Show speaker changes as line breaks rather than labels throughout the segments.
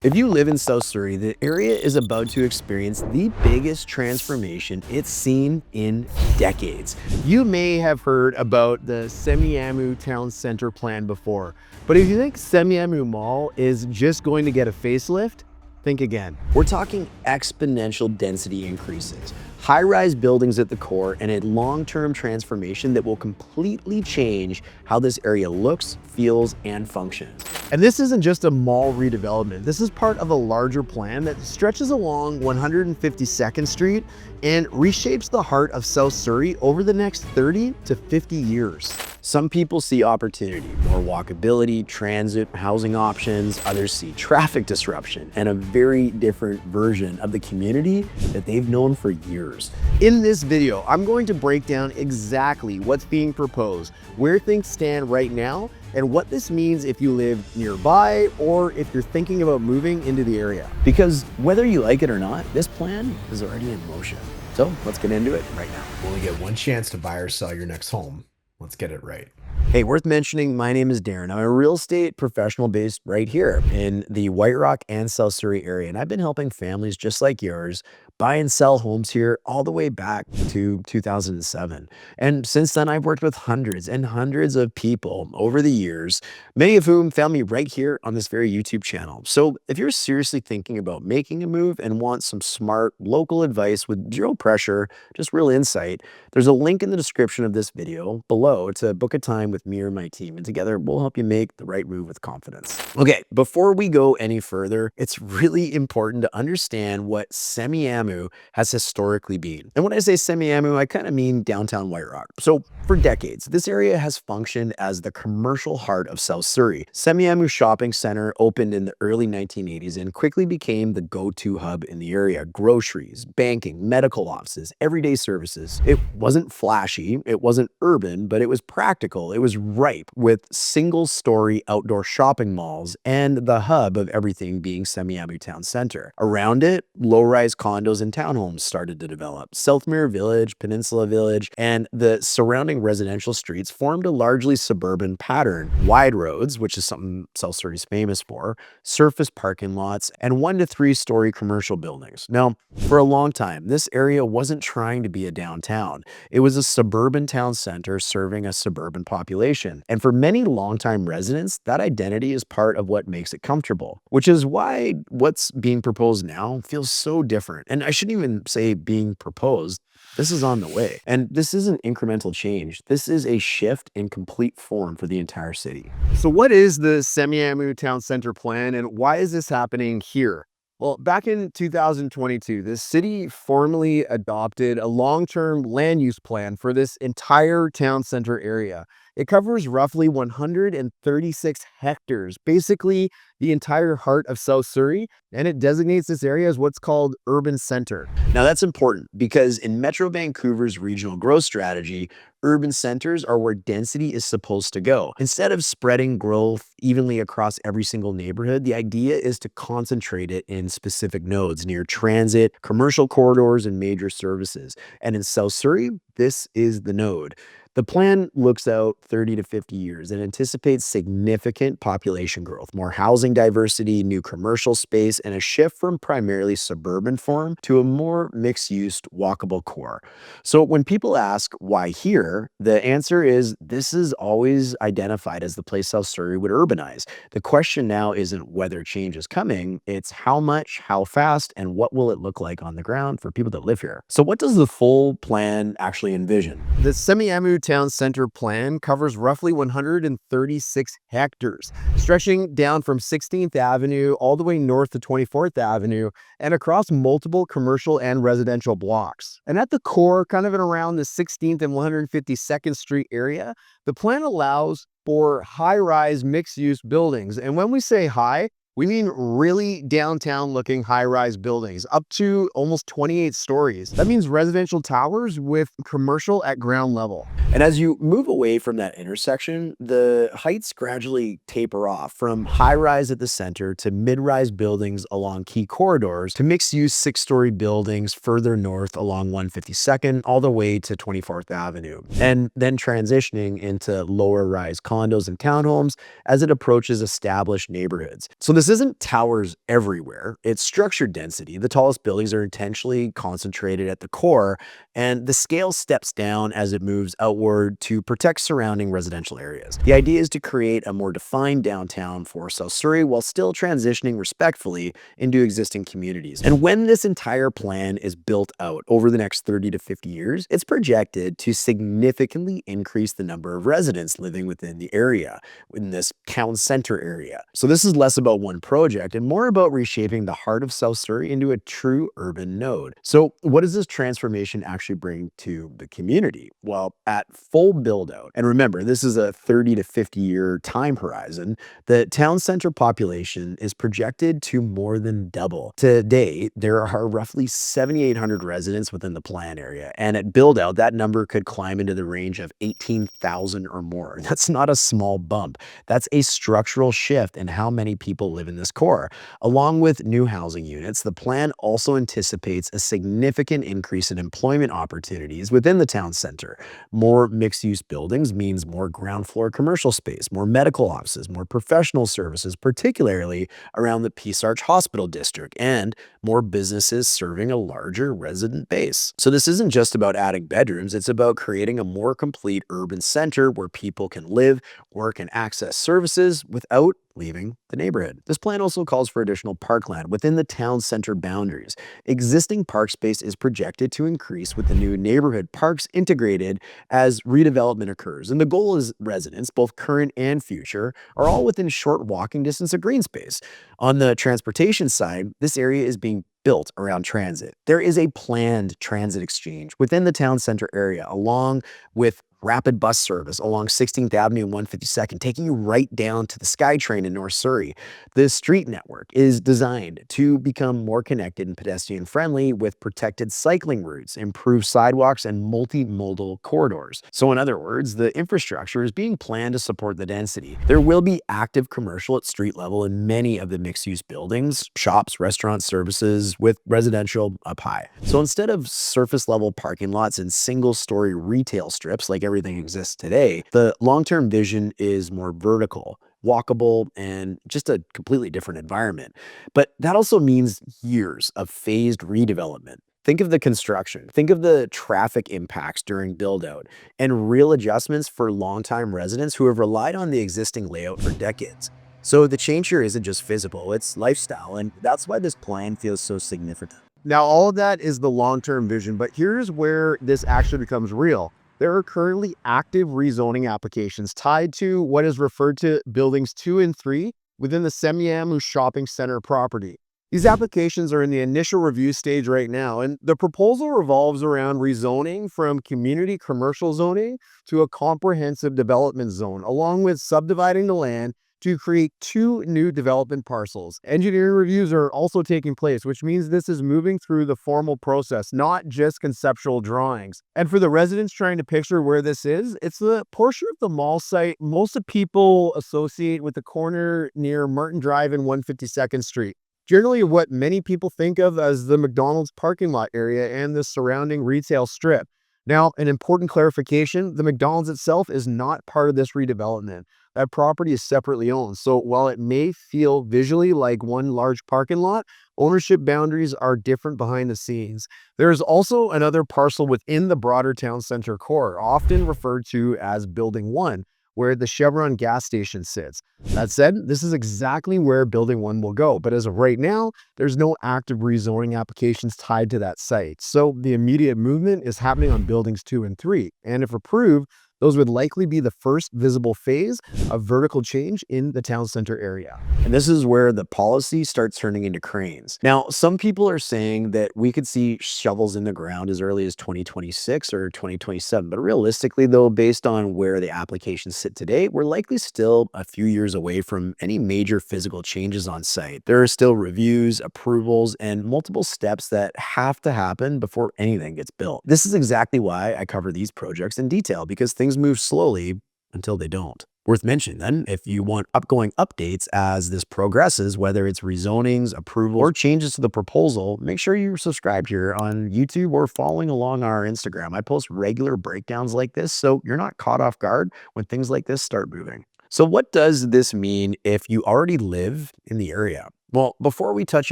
If you live in South Surrey, the area is about to experience the biggest transformation it's seen in decades. You may have heard about the Semiahmoo Town Centre Plan before, but if you think Semiahmoo Mall is just going to get a facelift, think again. We're talking exponential density increases, high-rise buildings at the core, and a long-term transformation that will completely change how this area looks, feels, and functions. And this isn't just a mall redevelopment. This is part of a larger plan that stretches along 152nd Street and reshapes the heart of South Surrey over the next 30 to 50 years. Some people see opportunity, more walkability, transit, housing options. Others see traffic disruption and a very different version of the community that they've known for years. In this video, I'm going to break down exactly what's being proposed, where things stand right now, and what this means if you live nearby or if you're thinking about moving into the area. Because whether you like it or not, this plan is already in motion. So let's get into it right now.
You only get one chance to buy or sell your next home. Let's get it right.
Hey, worth mentioning, my name is Darren. I'm a real estate professional based right here in the White Rock and South Surrey area. And I've been helping families just like yours buy and sell homes here all the way back to 2007. And since then, I've worked with hundreds and hundreds of people over the years, many of whom found me right here on this very YouTube channel. So if you're seriously thinking about making a move and want some smart local advice with zero pressure, just real insight, there's a link in the description of this video below to book a time with me or my team, and together we'll help you make the right move with confidence. Okay, before we go any further, it's really important to understand what Semiahmoo has historically been. And when I say Semiahmoo, I kind of mean downtown White Rock. So for decades, this area has functioned as the commercial heart of South Surrey. Semiahmoo Shopping Center opened in the early 1980s and quickly became the go-to hub in the area. Groceries, banking, medical offices, everyday services. It wasn't flashy, it wasn't urban, but it was practical. It was ripe with single-story outdoor shopping malls and the hub of everything being Semiahmoo Town Centre. Around it, low-rise condos and townhomes started to develop. Southmere Village, Peninsula Village, and the surrounding residential streets formed a largely suburban pattern. Wide roads, which is something South Surrey is famous for, surface parking lots, and 1 to 3 story commercial buildings. Now, for a long time, this area wasn't trying to be a downtown. It was a suburban town center serving a suburban population. And for many longtime residents, that identity is part of what makes it comfortable, which is why what's being proposed now feels so different. And I shouldn't even say being proposed. This is on the way. And this isn't incremental change. This is a shift in complete form for the entire city. So what is the Semiahmoo Town Centre Plan and why is this happening here? Well, back in 2022, the city formally adopted a long-term land use plan for this entire town center area. It covers roughly 136 hectares, basically the entire heart of South Surrey, and it designates this area as what's called urban center. Now that's important because in Metro Vancouver's regional growth strategy, urban centers are where density is supposed to go. Instead of spreading growth evenly across every single neighborhood, the idea is to concentrate it in specific nodes near transit, commercial corridors, and major services. And in South Surrey, this is the node. The plan looks out 30 to 50 years and anticipates significant population growth, more housing diversity, new commercial space, and a shift from primarily suburban form to a more mixed-use, walkable core. So when people ask why here, the answer is this is always identified as the place South Surrey would urbanize. The question now isn't whether change is coming, it's how much, how fast, and what will it look like on the ground for people that live here. So what does the full plan actually envision? The Semiahmoo Town Centre Plan covers roughly 136 hectares, stretching down from 16th Avenue all the way north to 24th Avenue and across multiple commercial and residential blocks. And at the core, kind of in around the 16th and 152nd Street area, the plan allows for high-rise mixed-use buildings. And when we say high, we mean really downtown looking high-rise buildings up to almost 28 stories. That means residential towers with commercial at ground level. And as you move away from that intersection, the heights gradually taper off from high-rise at the center to mid-rise buildings along key corridors to mixed-use 6-story buildings further north along 152nd all the way to 24th Avenue. And then transitioning into lower-rise condos and townhomes as it approaches established neighborhoods. So this This isn't towers everywhere, it's structured density. The tallest buildings are intentionally concentrated at the core, and the scale steps down as it moves outward to protect surrounding residential areas. The idea is to create a more defined downtown for South Surrey while still transitioning respectfully into existing communities. And when this entire plan is built out over the next 30 to 50 years, it's projected to significantly increase the number of residents living within the area, in this town center area. So this is less about one project and more about reshaping the heart of South Surrey into a true urban node. So what does this transformation actually bring to the community? Well, at full build out, and remember, this is a 30 to 50 year time horizon, the town center population is projected to more than double. Today, there are roughly 7,800 residents within the plan area, and at build out, that number could climb into the range of 18,000 or more. That's not a small bump. That's a structural shift in how many people live in this core. Along with new housing units, the plan also anticipates a significant increase in employment opportunities within the town center. More mixed-use buildings means more ground floor commercial space, more medical offices, more professional services, particularly around the Peace Arch Hospital District, and more businesses serving a larger resident base. So this isn't just about adding bedrooms, it's about creating a more complete urban center where people can live, work, and access services without leaving the neighborhood. This plan also calls for additional parkland within the town center boundaries. Existing park space is projected to increase with the new neighborhood parks integrated as redevelopment occurs. And the goal is residents, both current and future, are all within short walking distance of green space. On the transportation side, this area is being built around transit. There is a planned transit exchange within the town center area, along with rapid bus service along 16th Avenue and 152nd, taking you right down to the SkyTrain in North Surrey. The street network is designed to become more connected and pedestrian friendly with protected cycling routes, improved sidewalks, and multimodal corridors. So in other words, the infrastructure is being planned to support the density. There will be active commercial at street level in many of the mixed-use buildings, shops, restaurants, services, with residential up high. So instead of surface level parking lots and single-story retail strips like everything exists today, the long-term vision is more vertical, walkable, and just a completely different environment. But that also means years of phased redevelopment. Think of the construction, think of the traffic impacts during build out, and real adjustments for longtime residents who have relied on the existing layout for decades. So the change here isn't just physical, it's lifestyle, and that's why this plan feels so significant. Now, all of that is the long-term vision, but here's where this actually becomes real. There are currently active rezoning applications tied to what is referred to buildings 2 and 3 within the Semiahmoo Shopping Center property. These applications are in the initial review stage right now, and the proposal revolves around rezoning from community commercial zoning to a comprehensive development zone, along with subdividing the land to create 2 new development parcels. Engineering reviews are also taking place, which means this is moving through the formal process, not just conceptual drawings. And for the residents trying to picture where this is, it's the portion of the mall site most of people associate with the corner near Martin Drive and 152nd Street. Generally, what many people think of as the McDonald's parking lot area and the surrounding retail strip. Now, an important clarification, the McDonald's itself is not part of this redevelopment. That property is separately owned. So while it may feel visually like one large parking lot, ownership boundaries are different behind the scenes. There is also another parcel within the broader town center core, often referred to as Building 1, where the Chevron gas station sits. That said, this is exactly where Building 1 will go, but as of right now, there's no active rezoning applications tied to that site. So the immediate movement is happening on Buildings 2 and 3, and if approved, those would likely be the first visible phase of vertical change in the town center area. And this is where the policy starts turning into cranes. Now, some people are saying that we could see shovels in the ground as early as 2026 or 2027. But realistically, though, based on where the applications sit today, we're likely still a few years away from any major physical changes on site. There are still reviews, approvals, and multiple steps that have to happen before anything gets built. This is exactly why I cover these projects in detail, because things move slowly until they don't. Worth mentioning then, if you want upgoing updates as this progresses, whether it's rezonings, approval, or changes to the proposal, make sure you're subscribed here on YouTube or following along our Instagram. I post regular breakdowns like this, so you're not caught off guard when things like this start moving. So, what does this mean if you already live in the area? Well, before we touch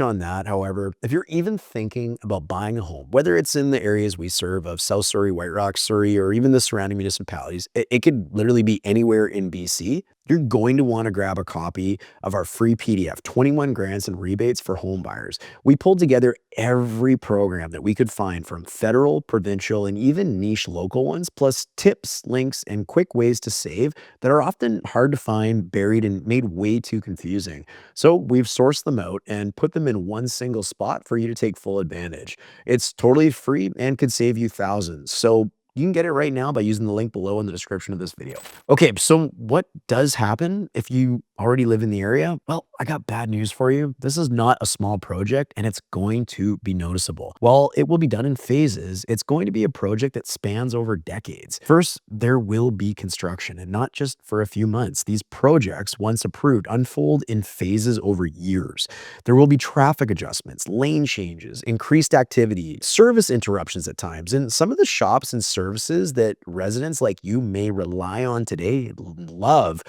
on that, however, if you're even thinking about buying a home, whether it's in the areas we serve of South Surrey, White Rock, Surrey, or even the surrounding municipalities, it could literally be anywhere in BC. You're going to want to grab a copy of our free PDF, 21 grants and rebates for home buyers. We pulled together every program that we could find from federal, provincial, and even niche local ones, plus tips, links, and quick ways to save that are often hard to find, buried, and made way too confusing. So we've sourced them out and put them in one single spot for you to take full advantage. It's totally free and could save you thousands. So you can get it right now by using the link below in the description of this video. Okay, so what does happen if you already live in the area? Well, I got bad news for you. This is not a small project and it's going to be noticeable. While it will be done in phases, it's going to be a project that spans over decades. First, there will be construction and not just for a few months. These projects, once approved, unfold in phases over years. There will be traffic adjustments, lane changes, increased activity, service interruptions at times, and some of the shops and services that residents like you may rely on today love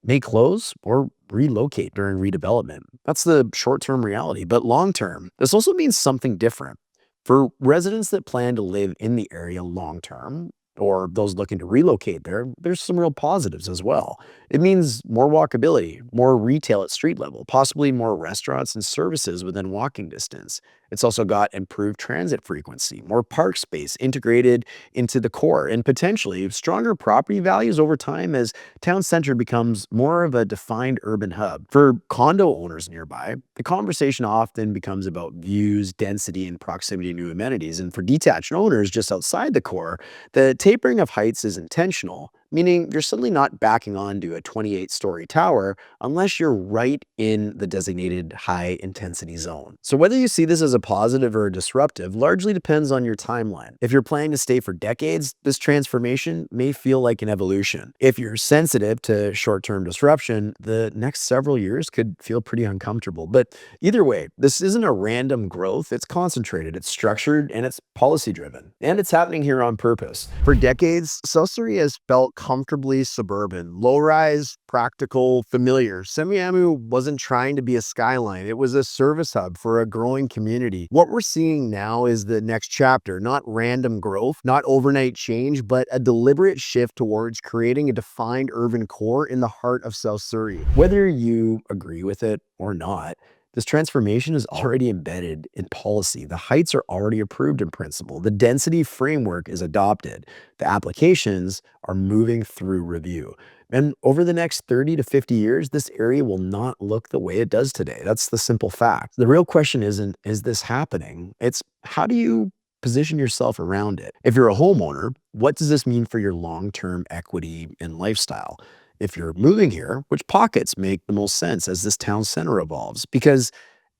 may close or relocate during redevelopment. That's the short-term reality, but long-term, this also means something different. For residents that plan to live in the area long-term, or those looking to relocate there, there's some real positives as well. It means more walkability, more retail at street level, possibly more restaurants and services within walking distance. It's also got improved transit frequency, more park space integrated into the core, and potentially stronger property values over time as town center becomes more of a defined urban hub. For condo owners nearby, the conversation often becomes about views, density, and proximity to new amenities. And for detached owners just outside the core, the tapering of heights is intentional, meaning you're suddenly not backing onto a 28-story tower unless you're right in the designated high intensity zone. So whether you see this as a positive or a disruptive largely depends on your timeline. If you're planning to stay for decades, this transformation may feel like an evolution. If you're sensitive to short-term disruption, the next several years could feel pretty uncomfortable. But either way, this isn't a random growth. It's concentrated, it's structured, and it's policy driven. And it's happening here on purpose. For decades, South Surrey has felt comfortably suburban, low-rise, practical, familiar. Semiahmoo wasn't trying to be a skyline. It was a service hub for a growing community. What we're seeing now is the next chapter, not random growth, not overnight change, but a deliberate shift towards creating a defined urban core in the heart of South Surrey. Whether you agree with it or not, this transformation is already embedded in policy. The heights are already approved in principle. The density framework is adopted. The applications are moving through review. And over the next 30 to 50 years, this area will not look the way it does today. That's the simple fact. The real question isn't, is this happening? It's how do you position yourself around it? If you're a homeowner, what does this mean for your long-term equity and lifestyle? If you're moving here, which pockets make the most sense as this town center evolves? Because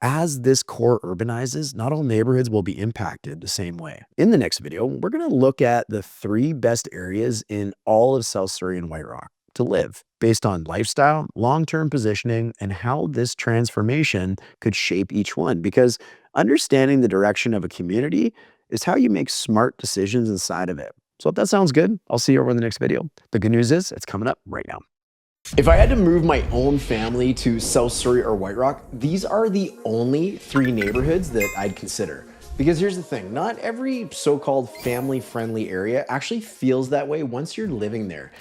as this core urbanizes, not all neighborhoods will be impacted the same way. In the next video, we're going to look at the 3 best areas in all of South Surrey and White Rock to live based on lifestyle, long-term positioning, and how this transformation could shape each one. Because understanding the direction of a community is how you make smart decisions inside of it. So if that sounds good, I'll see you over in the next video. The good news is it's coming up right now. If I had to move my own family to South Surrey or White Rock, these are the only 3 neighborhoods that I'd consider. Because here's the thing, not every so-called family-friendly area actually feels that way once you're living there.